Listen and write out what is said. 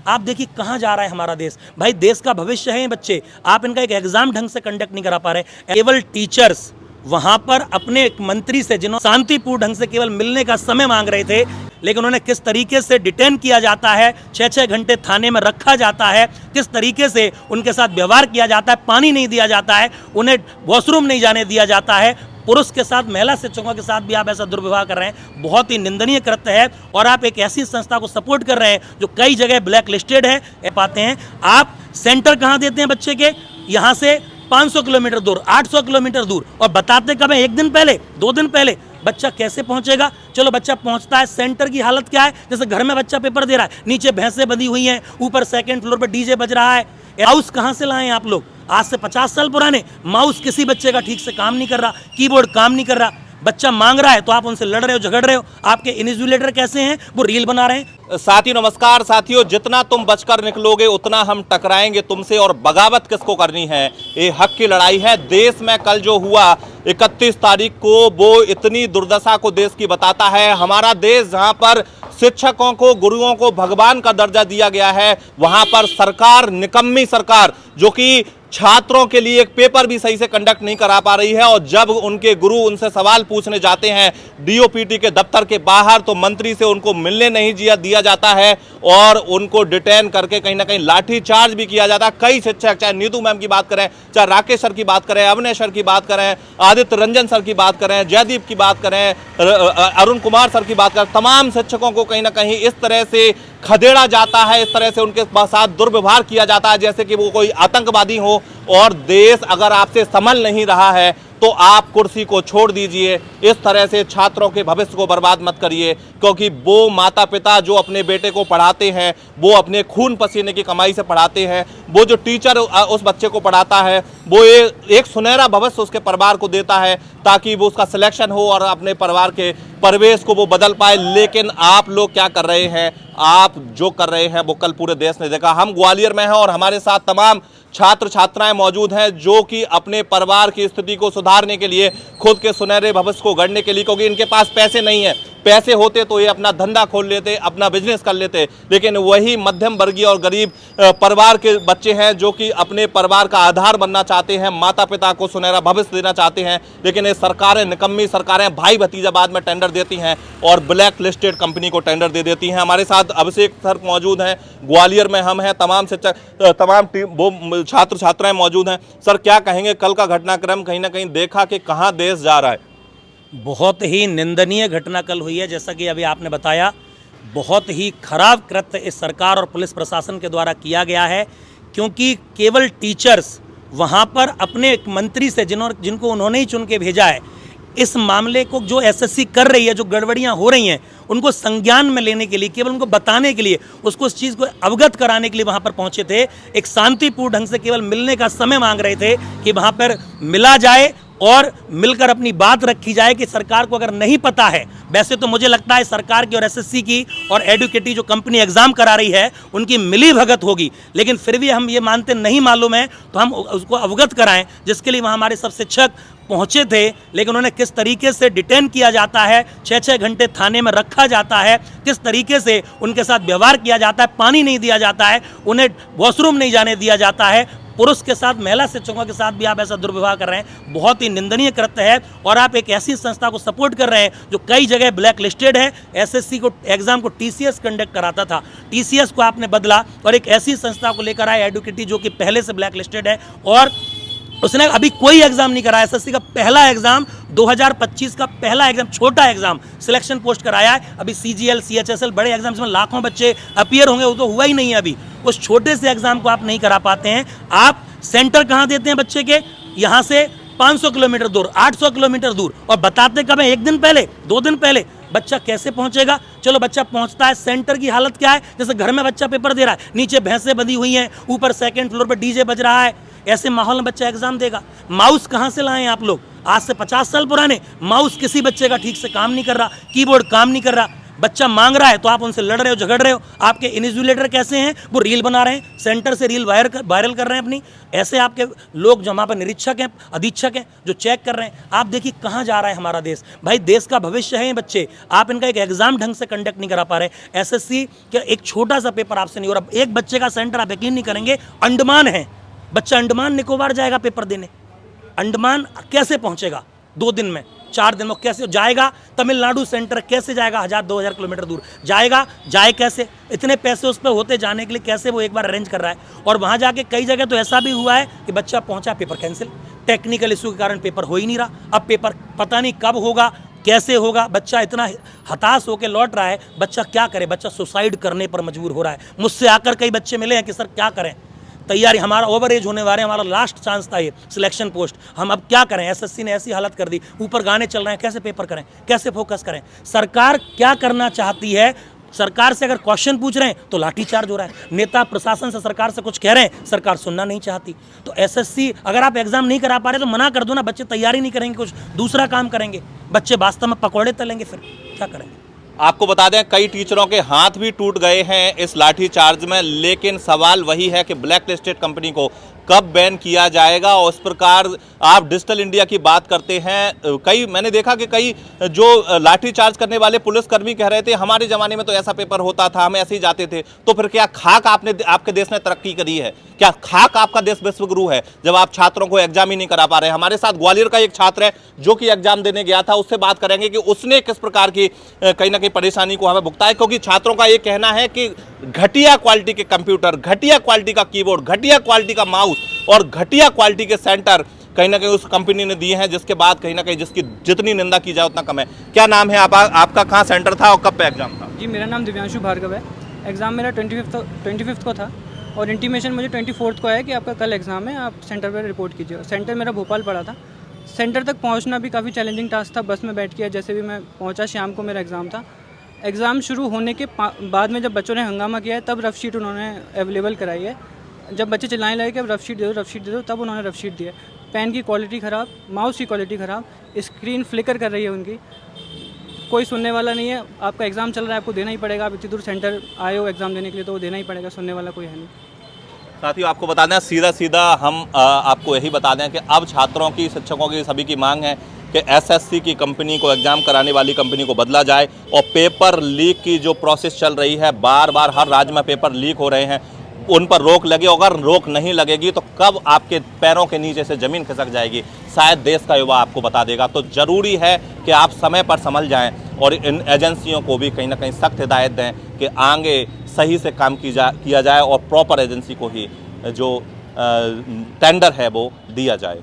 आप देखिए कहाँ जा रहा है हमारा देश। भाई देश का भविष्य है ये बच्चे, आप इनका एक एग्जाम ढंग से कंडक्ट नहीं करा पा रहे। केवल टीचर्स वहां पर अपने एक मंत्री से जिन्होंने शांतिपूर्ण ढंग से केवल मिलने का समय मांग रहे थे, लेकिन उन्हें किस तरीके से डिटेन किया जाता है, 6-6 घंटे थाने में रखा जाता है, किस तरीके से उनके साथ व्यवहार किया जाता है, पानी नहीं दिया जाता है, उन्हें वॉशरूम नहीं जाने दिया जाता है, पुरुष के साथ महिला शिक्षकों के साथ भी आप ऐसा दुर्व्यवहार कर रहे हैं, बहुत ही निंदनीय कृत्य है। और आप एक ऐसी संस्था को सपोर्ट कर रहे हैं जो कई जगह ब्लैक लिस्टेड है। पाते हैं आप सेंटर कहाँ देते हैं बच्चे के, यहाँ से 500 किलोमीटर दूर, 800 किलोमीटर दूर, और बताते कब है, 1 दिन पहले, 2 दिन पहले। बच्चा कैसे पहुंचेगा? चलो बच्चा पहुंचता है, सेंटर की हालत क्या है? जैसे घर में बच्चा पेपर दे रहा है, नीचे भैंसें बंधी हुई हैं, ऊपर 2nd फ्लोर पर डीजे बज रहा है। माउस कहां से लाए आप लोग? आज से 50 साल पुराने माउस किसी बच्चे का ठीक से काम नहीं कर रहा, कीबोर्ड काम नहीं कर रहा। बच्चा मांग रहा है तो आप उनसे लड़ रहे हो, झगड़ रहे हो। आपके इन्विजिलेटर कैसे हैं? वो रील बना रहे हैं। साथियों नमस्कार। साथियों, जितना तुम बचकर निकलोगे उतना हम टकराएंगे तुमसे, और बगावत किसको करनी है, ये हक की लड़ाई है। देश में कल जो हुआ 31 तारीख को, वो इतनी दुर्दशा को देश की बताता है। हमारा देश जहां पर शिक्षकों को, गुरुओं को भगवान का दर्जा दिया गया है, वहां पर सरकार, निकम्मी सरकार, जो कि छात्रों के लिए एक पेपर भी सही से कंडक्ट नहीं करा पा रही है। और जब उनके गुरु उनसे सवाल पूछने जाते हैं डीओपीटी के दफ्तर के बाहर, तो मंत्री से उनको मिलने नहीं दिया जाता है और उनको डिटेन करके कहीं ना कहीं लाठी चार्ज भी किया जाता है। कई शिक्षक, चाहे नीतू मैम की बात करें, चाहे राकेश सर की बात करें, अवनेश सर की बात करें, आदित्य रंजन सर की बात करें, जयदीप की बात करें, अरुण कुमार सर की बात करें, तमाम शिक्षकों को कहीं ना कहीं इस तरह से खदेड़ा जाता है, इस तरह से उनके साथ दुर्व्यवहार किया जाता है जैसे कि वो कोई आतंकवादी हो। और देश अगर आपसे संभल नहीं रहा है तो आप कुर्सी को छोड़ दीजिए। इस तरह से छात्रों के भविष्य को बर्बाद मत करिए, क्योंकि वो माता पिता जो अपने बेटे को पढ़ाते हैं, वो अपने खून पसीने की कमाई से पढ़ाते हैं। वो जो टीचर उस बच्चे को पढ़ाता है, वो एक सुनहरा भविष्य उसके परिवार को देता है ताकि वो उसका सिलेक्शन हो और अपने परिवार के परिवेश को वो बदल पाए। लेकिन आप लोग क्या कर रहे हैं? आप जो कर रहे हैं वो कल पूरे देश ने देखा। हम ग्वालियर में हैं और हमारे साथ तमाम छात्र छात्राएं मौजूद हैं जो कि अपने परिवार की स्थिति को सुधारने के लिए, खुद के सुनहरे भविष्य को गढ़ने के लिए, क्योंकि इनके पास पैसे नहीं है। पैसे होते तो ये अपना धंधा खोल लेते, अपना बिजनेस कर लेते, लेकिन वही मध्यम वर्गीय और गरीब परिवार के बच्चे हैं जो कि अपने परिवार का आधार बनना चाहते हैं, माता पिता को सुनहरा भविष्य देना चाहते हैं। लेकिन ये सरकारें, निकम्मी सरकारें भाई भतीजाबाद में टेंडर देती हैं और ब्लैक लिस्टेड कंपनी को टेंडर दे देती हैं। हमारे साथ अभिषेक सर मौजूद हैं, ग्वालियर में हम हैं, तमाम शिक्षक, तमाम वो छात्र छात्राएं मौजूद हैं। सर क्या कहेंगे, कल का घटनाक्रम कहीं ना कहीं देखा कि कहाँ देश जा रहा है? बहुत ही निंदनीय घटना कल हुई है, जैसा कि अभी आपने बताया। बहुत ही खराब कृत्य इस सरकार और पुलिस प्रशासन के द्वारा किया गया है, क्योंकि केवल टीचर्स वहां पर अपने एक मंत्री से जिनको उन्होंने ही चुन के भेजा है, इस मामले को जो एसएससी कर रही है, जो गड़बड़ियां हो रही हैं, उनको संज्ञान में लेने के लिए, केवल उनको बताने के लिए, उसको उस चीज़ को अवगत कराने के लिए वहां पर पहुंचे थे। एक शांतिपूर्ण ढंग से केवल मिलने का समय मांग रहे थे कि वहां पर मिला जाए और मिलकर अपनी बात रखी जाए कि सरकार को अगर नहीं पता है, वैसे तो मुझे लगता है सरकार की और एसएससी की और एडुकेटी जो कंपनी एग्जाम करा रही है उनकी मिली भगत होगी, लेकिन फिर भी हम ये मानते नहीं मालूम है तो हम उसको अवगत कराएं, जिसके लिए वहाँ हमारे सब शिक्षक पहुँचे थे। लेकिन उन्हें किस तरीके से डिटेन किया जाता है, 6-6 घंटे थाने में रखा जाता है, किस तरीके से उनके साथ व्यवहार किया जाता है, पानी नहीं दिया जाता है, उन्हें वॉशरूम नहीं जाने दिया जाता है, पुरुष के साथ महिला शिक्षकों के साथ भी आप ऐसा दुर्व्यवहार कर रहे हैं, बहुत ही निंदनीय कृत्य है। और आप एक ऐसी संस्था को सपोर्ट कर रहे हैं जो कई जगह ब्लैक लिस्टेड है। एसएससी को एग्जाम को टीसीएस कंडक्ट कराता था, टीसीएस को आपने बदला और एक ऐसी संस्था को लेकर आए एडुकेटी जो कि पहले से ब्लैक लिस्टेड है, और उसने अभी कोई एग्जाम नहीं कराया। एसएससी का पहला एग्जाम 2025 का पहला एग्जाम, छोटा एग्जाम सिलेक्शन पोस्ट कराया है। अभी सीजीएल, सीएचएसएल बड़े एग्जाम जिसमें लाखों बच्चे अपीयर होंगे, वो तो हुआ ही नहीं है अभी। उस छोटे से एग्जाम को आप नहीं करा पाते हैं। आप सेंटर कहाँ देते हैं बच्चे के? यहाँ से 500 किलोमीटर दूर, 800 किलोमीटर दूर, और बताते कब है? 1 दिन पहले, 2 दिन पहले। बच्चा कैसे पहुंचेगा? चलो बच्चा पहुंचता है, सेंटर की हालत क्या है? जैसे घर में बच्चा पेपर दे रहा है, नीचे भैंसें बंधी हुई हैं, ऊपर 2nd फ्लोर पर डीजे बज रहा है। ऐसे माहौल में बच्चा एग्जाम देगा। माउस कहाँ से लाए आप लोग? आज से 50 साल पुराने माउस किसी बच्चे का ठीक से काम नहीं कर रहा, कीबोर्ड काम नहीं कर रहा। बच्चा मांग रहा है तो आप उनसे लड़ रहे हो, झगड़ रहे हो। आपके इन्विजिलेटर कैसे हैं, वो रील बना रहे हैं, सेंटर से रील वायरल कर रहे हैं अपनी। ऐसे आपके लोग जो वहाँ पर निरीक्षक हैं, अधीक्षक हैं, जो चेक कर रहे हैं। आप देखिए कहाँ जा रहा है हमारा देश। भाई देश का भविष्य है ये बच्चे, आप इनका एक एग्जाम ढंग से कंडक्ट नहीं करा पा रहे। एसएससी का एक छोटा सा पेपर आपसे नहीं हो रहा। एक बच्चे का सेंटर आप यकीन नहीं करेंगे, अंडमान है, बच्चा अंडमान निकोबार जाएगा पेपर देने। अंडमान कैसे पहुंचेगा 2 दिन में, 4 दिन में कैसे जाएगा? तमिलनाडु सेंटर कैसे जाएगा? 1000-2000 किलोमीटर दूर जाएगा, जाए कैसे? इतने पैसे उस पर होते जाने के लिए, कैसे वो एक बार अरेंज कर रहा है? और वहाँ जाके कई जगह तो ऐसा भी हुआ है कि बच्चा पहुँचा, पेपर कैंसिल, टेक्निकल इशू के कारण पेपर हो ही नहीं रहा। अब पेपर पता नहीं कब होगा, कैसे होगा। बच्चा इतना हताश होकर लौट रहा है, बच्चा क्या करे? बच्चा सुसाइड करने पर मजबूर हो रहा है। मुझसे आकर कई बच्चे मिले हैं कि सर क्या करें, तैयारी हमारा ओवर एज होने वाले, हमारा लास्ट चांस था ये सिलेक्शन पोस्ट, हम अब क्या करें? एसएससी ने ऐसी हालत कर दी, ऊपर गाने चल रहे हैं, कैसे पेपर करें, कैसे फोकस करें? सरकार क्या करना चाहती है? सरकार से अगर क्वेश्चन पूछ रहे हैं तो लाठीचार्ज हो रहा है। नेता प्रशासन से सरकार से कुछ कह रहे हैं, सरकार सुनना नहीं चाहती। तो एसएससी अगर आप एग्जाम नहीं करा पा रहे तो मना कर दो ना, बच्चे तैयारी नहीं करेंगे, कुछ दूसरा काम करेंगे, बच्चे वास्तव में पकौड़े तलेंगे, फिर क्या करेंगे? आपको बता दें कई टीचरों के हाथ भी टूट गए हैं इस लाठी चार्ज में, लेकिन सवाल वही है कि ब्लैक लिस्टेड कंपनी को कब बैन किया जाएगा। और इस प्रकार आप डिजिटल इंडिया की बात करते हैं, कई मैंने देखा कि कई जो लाठी चार्ज करने वाले पुलिसकर्मी कह रहे थे हमारे ज़माने में तो ऐसा पेपर होता था, हम ऐसे ही जाते थे। तो फिर क्या खाक आपके देश ने तरक्की करी है? क्या खाक आपका देश विश्वगुरु है जब आप छात्रों को एग्जाम ही नहीं करा पा रहे हैं? हमारे साथ ग्वालियर का एक छात्र है जो कि एग्जाम देने गया था, उससे बात करेंगे कि उसने किस प्रकार की कहीं ना कहीं परेशानी को हमें भुगता है। क्योंकि छात्रों का ये कहना है कि घटिया क्वालिटी के कंप्यूटर, घटिया क्वालिटी का कीबोर्ड, घटिया क्वालिटी का माउस और घटिया क्वालिटी के सेंटर कहीं ना कहीं उस कंपनी ने दिए हैं, जिसके बाद कहीं ना कहीं जिसकी जितनी निंदा की जाए उतना कम है। क्या नाम है आपका कहाँ सेंटर था और कब पे एग्जाम था? जी मेरा नाम दिव्यांशु भार्गव है। एग्ज़ाम मेरा 25 को था और इंटीमेशन मुझे 24 को आया कि आपका कल एग्ज़ाम है, आप सेंटर पर रिपोर्ट कीजिए। सेंटर मेरा भोपाल पड़ा था। सेंटर तक पहुंचना भी काफ़ी चैलेंजिंग टास्क था। बस में बैठ के जैसे भी मैं पहुंचा, शाम को मेरा एग्ज़ाम था। एग्ज़ाम शुरू होने के बाद में जब बच्चों ने हंगामा किया है तब रफ शीट उन्होंने अवेलेबल कराई है। जब बच्चे चिल्लाने लगे कि अब रफ शीट दे दो, रफ शीट दे दो, तब उन्होंने रफ शीट दी है। पेन की क्वालिटी ख़राब, माउस की क्वालिटी ख़राब, स्क्रीन फ्लिकर कर रही है उनकी, कोई सुनने वाला नहीं है। आपका एग्ज़ाम चल रहा है, आपको देना ही पड़ेगा। आप इतनी दूर सेंटर आए हो एग्ज़ाम देने के लिए तो वो देना ही पड़ेगा, सुनने वाला कोई है नहीं। साथियों आपको बता दें सीधा हम आपको यही बता दें कि अब छात्रों की, शिक्षकों की, सभी की मांग है कि एसएससी की कंपनी को, एग्जाम कराने वाली कंपनी को बदला जाए। और पेपर लीक की जो प्रोसेस चल रही है, बार बार हर राज्य में पेपर लीक हो रहे हैं, उन पर रोक लगे। अगर रोक नहीं लगेगी तो कब आपके पैरों के नीचे से ज़मीन खिसक जाएगी, शायद देश का युवा आपको बता देगा। तो ज़रूरी है कि आप समय पर संभल जाएं और इन एजेंसियों को भी कहीं ना कहीं सख्त हिदायत दें कि आगे सही से काम किया जाए और प्रॉपर एजेंसी को ही जो टेंडर है वो दिया जाए।